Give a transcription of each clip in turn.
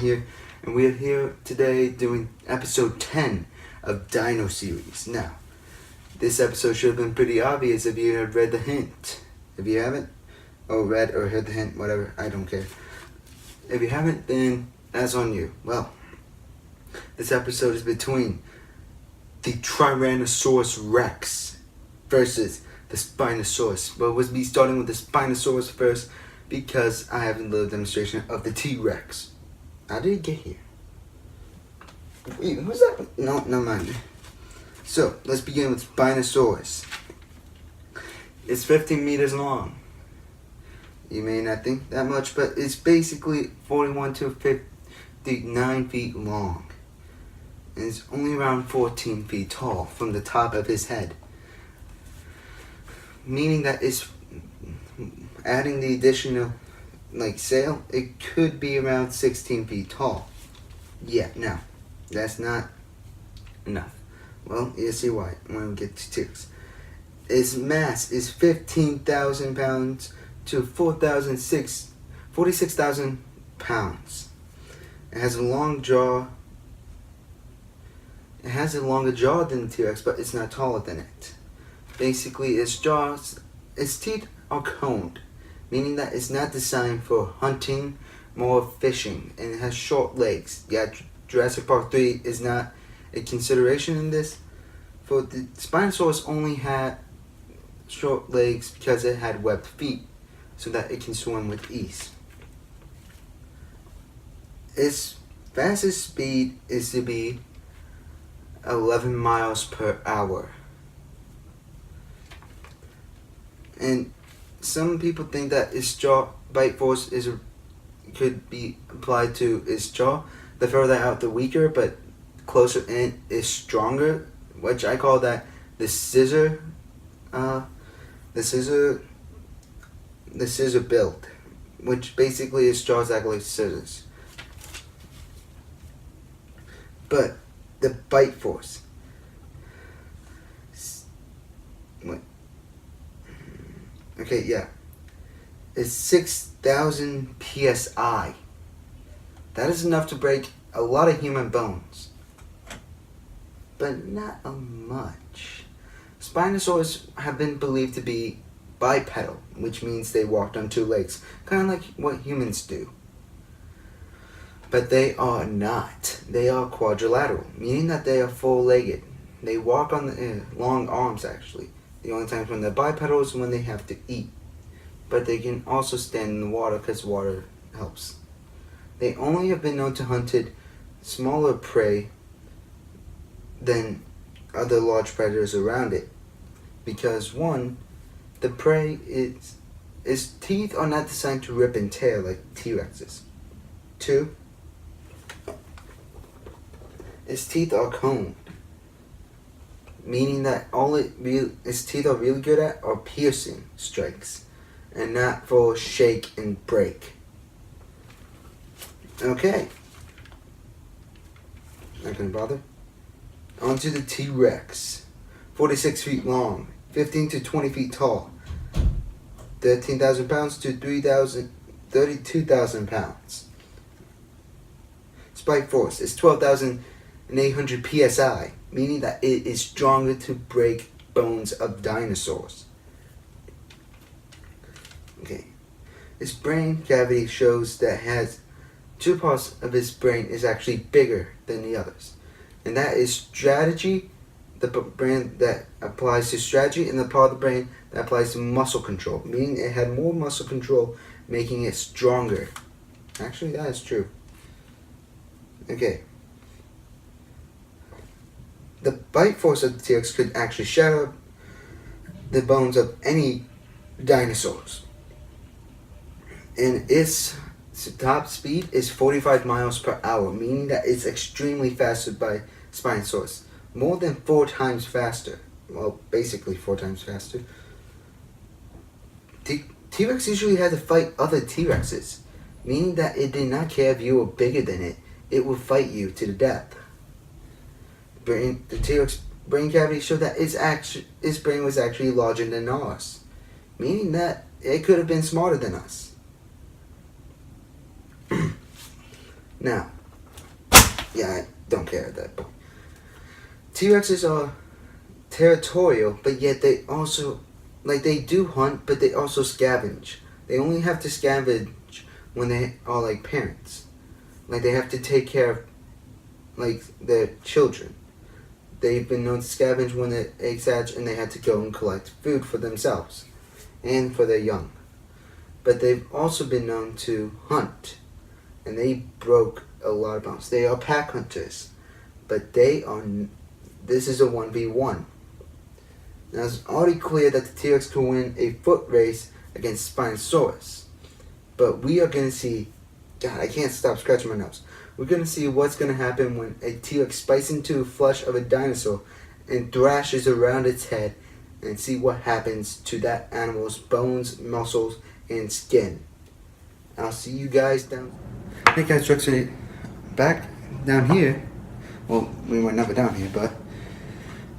here, and we are here today doing episode 10 of Dinoseires. Now, this episode should have been pretty obvious if you had read the hint. If you haven't, read or heard the hint, whatever, I don't care. If you haven't, then that's on you. Well, this episode is between the Tyrannosaurus Rex versus the Spinosaurus. But we'll be starting with the Spinosaurus first because I have a little demonstration of the T-Rex. How did it get here? Wait, who's that? No, never mind. So, let's begin with Spinosaurus. It's 15 meters long. You may not think that much, but it's basically 41 to 59 feet long. And it's only around 14 feet tall from the top of his head. Meaning that it's adding the additional sail, it could be around 16 feet tall. Yeah, no, that's not enough. Well, you'll see why when we get to T-Rex. Its mass is 15,000 pounds to 46,000 pounds. It has a long jaw. It has a longer jaw than the T-Rex, but it's not taller than it. Basically, its teeth are coned, meaning that it's not designed for hunting, more fishing, and it has short legs. Yeah, Jurassic Park 3 is not a consideration in this. For the Spinosaurus only had short legs because it had webbed feet, so that it can swim with ease. Its fastest speed is to be 11 miles per hour. And some people think that its jaw bite force could be applied to its jaw. The further out, the weaker, but closer in is stronger, which I call that the scissor build, which basically its jaws act like scissors. But the bite force. It's 6,000 psi. That is enough to break a lot of human bones, but not much. Spinosaurs have been believed to be bipedal, which means they walked on two legs, kind of like what humans do. But they are not. They are quadrilateral, meaning that they are four-legged. They walk on the long arms, actually. The only times when they're bipedal is when they have to eat. But they can also stand in the water because water helps. They only have been known to hunt smaller prey than other large predators around it. Because one, the prey its teeth are not designed to rip and tear like T-Rex's. Two, its teeth are coned, meaning that its teeth are really good at are piercing strikes, and not for shake and break. Okay. Not gonna bother. On to the T-Rex. 46 feet long, 15 to 20 feet tall, 13,000 pounds to 32,000 pounds. Spike force is 12,800 psi, meaning that it is stronger to break bones of dinosaurs. Okay. Its brain cavity shows that has two parts of its brain is actually bigger than the others. And that is strategy, the brain that applies to strategy, and the part of the brain that applies to muscle control, meaning it had more muscle control, making it stronger. Actually, that is true. Okay. The bite force of the T-Rex could actually shatter the bones of any dinosaurs. And its top speed is 45 miles per hour, meaning that it's extremely faster by Spinosaurus. More than 4 times faster. Well, basically 4 times faster. T-Rex usually had to fight other T-Rexes, meaning that it did not care if you were bigger than it. It would fight you to the death. The T-Rex brain cavity showed that its brain was actually larger than ours, meaning that it could have been smarter than us. Now, Yeah, I don't care at that point. T-Rexes are territorial, but yet they also, like, they do hunt, but they also scavenge. They only have to scavenge when they are like parents. Like, they have to take care of, like, their children. They've been known to scavenge when the eggs hatch, and they had to go and collect food for themselves and for their young. But they've also been known to hunt, and they broke a lot of bounds. They are pack hunters, but this is a 1v1. Now, it's already clear that the T-Rex can win a foot race against Spinosaurus, but we are going to see, God, I can't stop scratching my nose. We're going to see what's going to happen when a T-Rex bites into the flesh of a dinosaur and thrashes around its head, and see what happens to that animal's bones, muscles, and skin. I'll see you guys down. Hey guys, Rex back down here. Well, we were never down here, but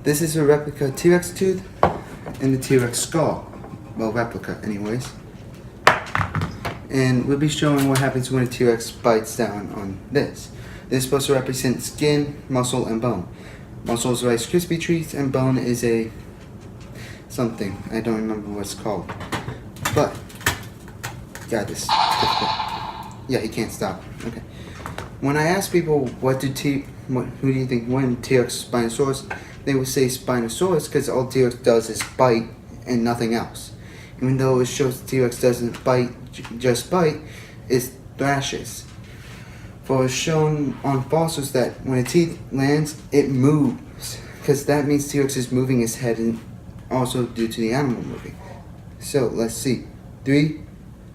this is a replica T-Rex tooth and the T-Rex skull. Well, replica anyways. And we'll be showing what happens when a T-Rex bites down on this. This is supposed to represent skin, muscle, and bone. Muscle is Rice Krispie treats, and bone is a something. I don't remember what it's called. But, got this. Yeah, he can't stop. Okay. When I ask people who do you think won, T-Rex, Spinosaurus, they would say Spinosaurus because all T-Rex does is bite and nothing else. Even though it shows the T-Rex doesn't bite, just bite, it thrashes. For it's shown on fossils that when a teeth lands, it moves, because that means T-Rex is moving his head, and also due to the animal moving. So let's see. 3.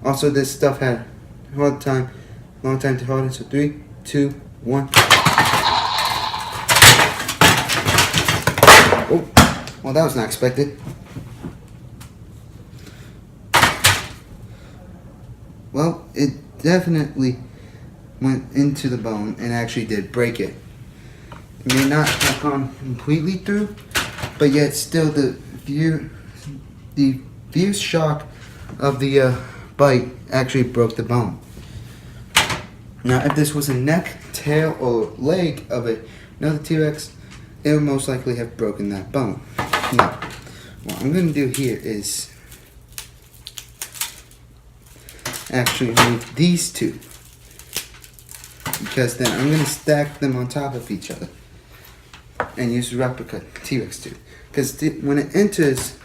Also, this stuff had a long time to harden. So 3, 2, 1. Oh, well, that was not expected. Well, it definitely went into the bone and actually did break it. It may not have gone completely through, but yet still the fierce shock of the bite actually broke the bone. Now, if this was a neck, tail, or leg of another T-Rex, it would most likely have broken that bone. Now, what I'm going to do here is actually remove these two, because then I'm going to stack them on top of each other and use replica T-Rex tooth. Because when it enters,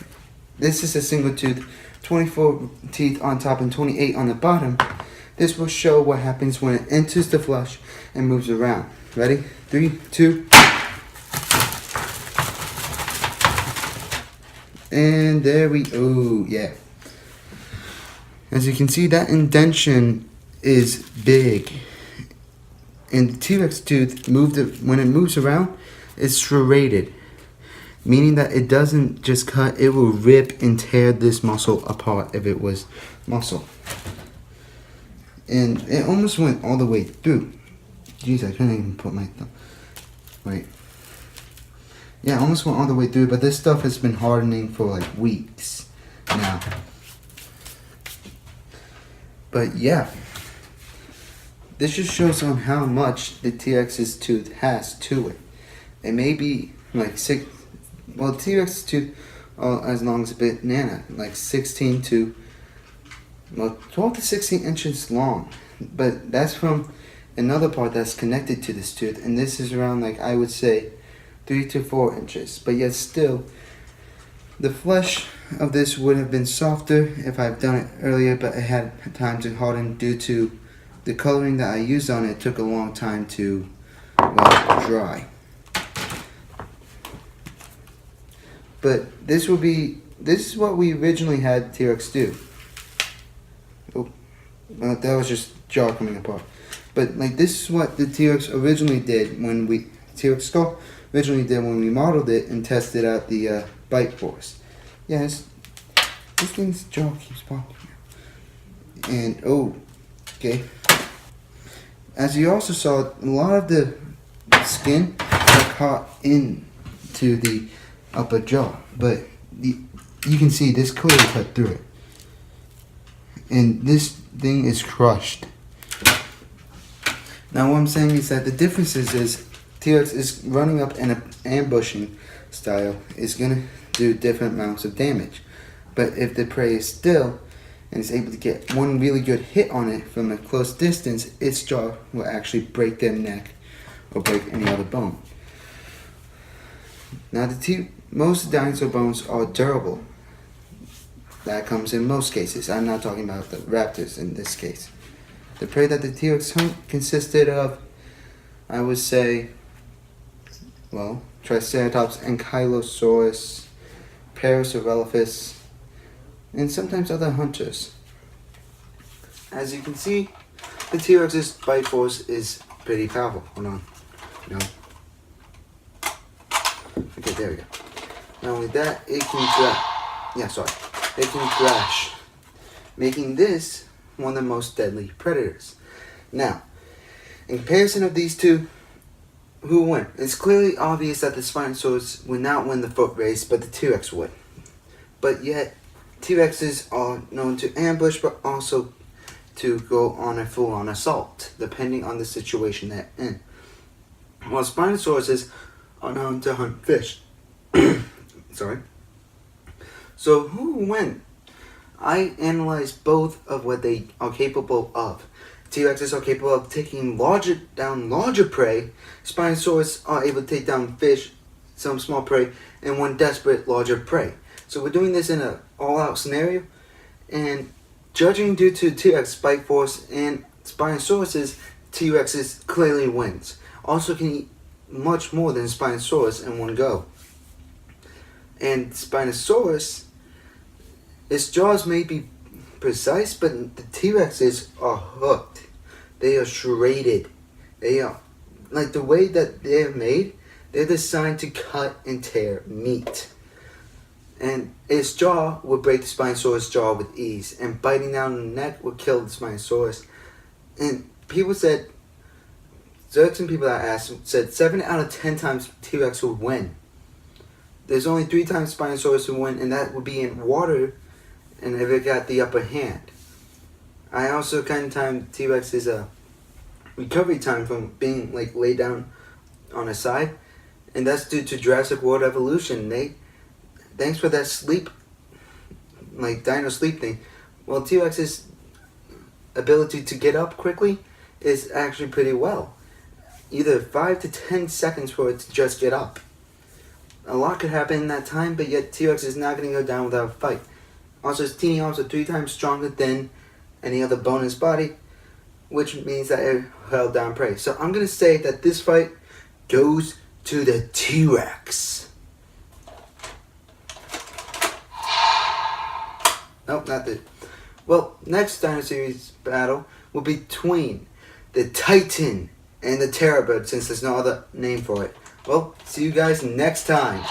this is a single tooth, 24 teeth on top and 28 on the bottom. This will show what happens when it enters the flesh and moves around. Ready? 3, 2. And there we go. Yeah. As you can see, that indentation is big. And the T-Rex tooth, when it moves around, it's serrated. Meaning that it doesn't just cut, it will rip and tear this muscle apart if it was muscle. And it almost went all the way through. Jeez, I couldn't even put my thumb. Wait. Yeah, almost went all the way through, but this stuff has been hardening for like weeks now. But yeah, this just shows on how much the T-Rex's tooth has to it. It may be like T-Rex's tooth as long as a banana, like 16 to 12 to 16 inches long. But that's from another part that's connected to this tooth, and this is around, like, I would say 3 to 4 inches. But yet still, the flesh of this would have been softer if I've done it earlier, but it had time to harden due to the coloring that I used on it. It took a long time to, well, dry. But this is what we originally had T-Rex do. Oh, well, that was just jaw coming apart. But like, this is what the T-Rex originally did T-Rex skull originally did when we modeled it and tested out the bite force. Yeah, this thing's jaw keeps popping. And okay. As you also saw, a lot of the skin got caught into the upper jaw, but you can see this clearly cut through it. And this thing is crushed. Now what I'm saying is that the difference is T-Rex is running up and ambushing style is going to do different amounts of damage. But if the prey is still and is able to get one really good hit on it from a close distance, its jaw will actually break their neck or break any other bone. Now most dinosaur bones are durable. That comes in most cases. I'm not talking about the raptors in this case. The prey that the T-Rex hunt consisted of, I would say, well, Triceratops, Ankylosaurus, Parasaurolophus, and sometimes other hunters. As you can see, the T-Rex's bite force is pretty powerful. Hold on. No. Okay, there we go. Not only that, it can thrash, making this one of the most deadly predators. Now, in comparison of these two, who won? It's clearly obvious that the Spinosaurus would not win the foot race, but the T-Rex would. But yet, T-Rexes are known to ambush, but also to go on a full-on assault, depending on the situation they're in. While Spinosauruses are known to hunt fish. Sorry. So who won? I analyzed both of what they are capable of. T-Rexes are capable of taking down larger prey. Spinosaurus are able to take down fish, some small prey, and one desperate larger prey. So we're doing this in an all-out scenario, and judging due to T-Rex bite force and Spinosaurus's, T-Rexes clearly wins. Also can eat much more than Spinosaurus in one go. And Spinosaurus, its jaws may be precise, but the T-Rexes are hooked. They are serrated. They are, like the way that they're made, they're designed to cut and tear meat. And its jaw would break the Spinosaurus jaw with ease, and biting down on the neck would kill the Spinosaurus. And people said, certain people I asked said 7 out of 10 times T-Rex would win. There's only 3 times Spinosaurus would win, and that would be in water, and if it got the upper hand. I also kind of time T-Rex is a recovery time from being like laid down on a side, and that's due to Jurassic World evolution. Thanks for that sleep, like dino sleep thing. Well, T-Rex's ability to get up quickly is actually pretty well. Either 5 to 10 seconds for it to just get up. A lot could happen in that time, but yet T-Rex is not going to go down without a fight. Also, its teeny arms are 3 times stronger than any other bone in its body, which means that it held down prey. So I'm going to say that this fight goes to the T-Rex. Nope, not the... Well, next Dino Series battle will be between the Titan and the Terrorbird, since there's no other name for it. Well, see you guys next time.